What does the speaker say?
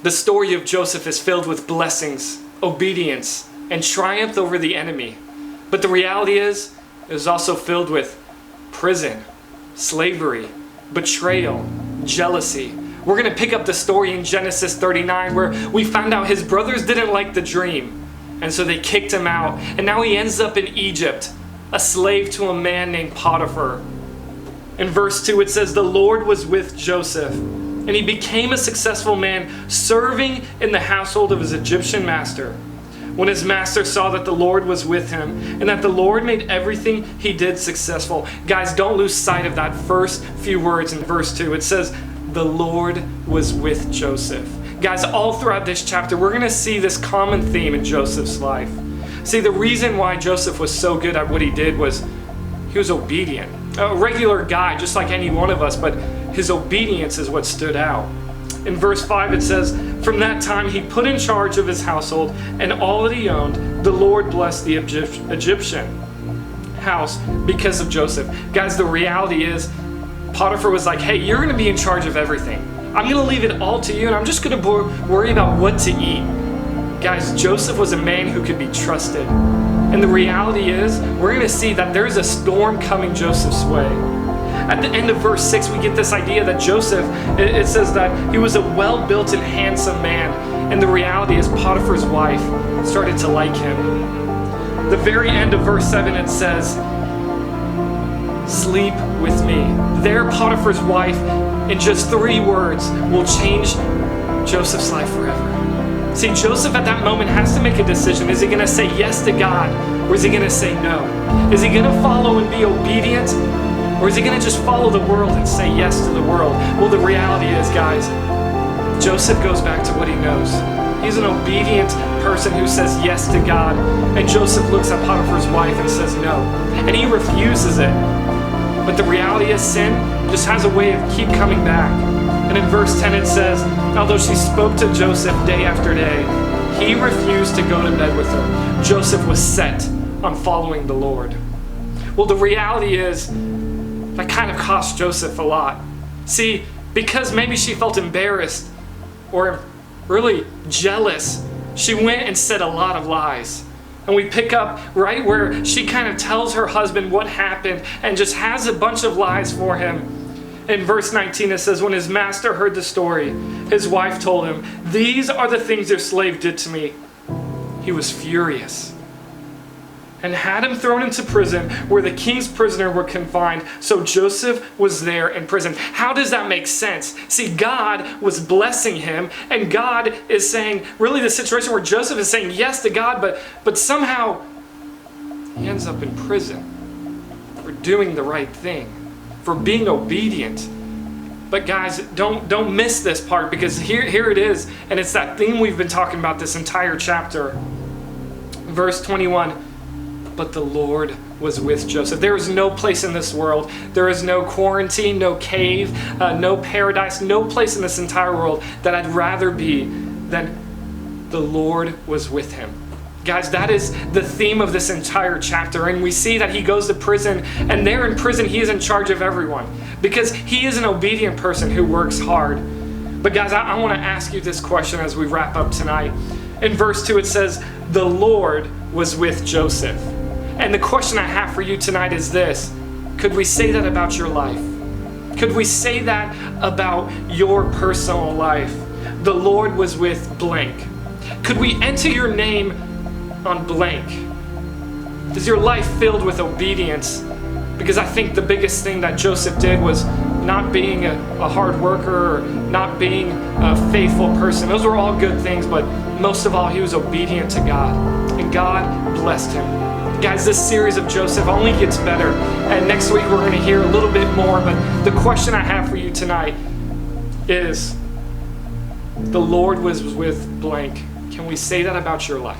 The story of Joseph is filled with blessings, obedience, and triumph over the enemy. But the reality is, it is also filled with prison, slavery, betrayal, jealousy. We're going to pick up the story in Genesis 39 where we found out his brothers didn't like the dream, and so they kicked him out. And now he ends up in Egypt, a slave to a man named Potiphar. In verse 2 it says, "The Lord was with Joseph, and he became a successful man, serving in the household of his Egyptian master. When his master saw that the Lord was with him, and that the Lord made everything he did successful." Guys, don't lose sight of that first few words in verse 2. It says, "The Lord was with Joseph." Guys, all throughout this chapter, we're going to see this common theme in Joseph's life. See, the reason why Joseph was so good at what he did was he was obedient. A regular guy, just like any one of us, but his obedience is what stood out. In verse 5 it says, "From that time he put in charge of his household and all that he owned. The Lord blessed the Egyptian house because of Joseph." Guys, the reality is, Potiphar was like, "Hey, you're going to be in charge of everything. I'm going to leave it all to you, and I'm just going to worry about what to eat." Guys, Joseph was a man who could be trusted. And the reality is, we're going to see that there's a storm coming Joseph's way. At the end of verse 6, we get this idea that Joseph, it says that he was a well-built and handsome man. And the reality is, Potiphar's wife started to like him. The very end of verse 7, it says, "Sleep with me." There, Potiphar's wife, in just 3 words, will change Joseph's life forever. See, Joseph at that moment has to make a decision. Is he going to say yes to God, or is he going to say no? Is he going to follow and be obedient, or is he going to just follow the world and say yes to the world? Well, the reality is, guys, Joseph goes back to what he knows. He's an obedient person who says yes to God. And Joseph looks at Potiphar's wife and says no. And he refuses it. But the reality is, sin just has a way of keep coming back. And in verse 10 it says, although she spoke to Joseph day after day, he refused to go to bed with her. Joseph was set on following the Lord. Well, the reality is, that kind of cost Joseph a lot. See, because maybe she felt embarrassed or really jealous, she went and said a lot of lies. And we pick up right where she kind of tells her husband what happened and just has a bunch of lies for him. In verse 19 it says, "When his master heard the story, his wife told him, 'These are the things your slave did to me.' He was furious and had him thrown into prison where the king's prisoners were confined. So Joseph was there in prison." How does that make sense? See, God was blessing him, and God is saying, really the situation where Joseph is saying yes to God, but somehow he ends up in prison for doing the right thing, for being obedient. But guys, don't miss this part, because here it is, and it's that theme we've been talking about this entire chapter. Verse 21, "But the Lord was with Joseph." There is no place in this world, there is no quarantine, no cave, no paradise, no place in this entire world that I'd rather be than the Lord was with him. Guys, that is the theme of this entire chapter. And we see that he goes to prison, and there in prison he is in charge of everyone because he is an obedient person who works hard. But guys, I want to ask you this question as we wrap up tonight. In verse 2 it says, "The Lord was with Joseph." And the question I have for you tonight is this: could we say that about your life? Could we say that about your personal life? The Lord was with blank. Could we enter your name on blank? Is your life filled with obedience? Because I think the biggest thing that Joseph did was not being a hard worker or not being a faithful person. Those were all good things, but most of all, he was obedient to God, and God blessed him. Guys, this series of Joseph only gets better, and next week we're going to hear a little bit more, but the question I have for you tonight is, the Lord was with blank. Can we say that about your life?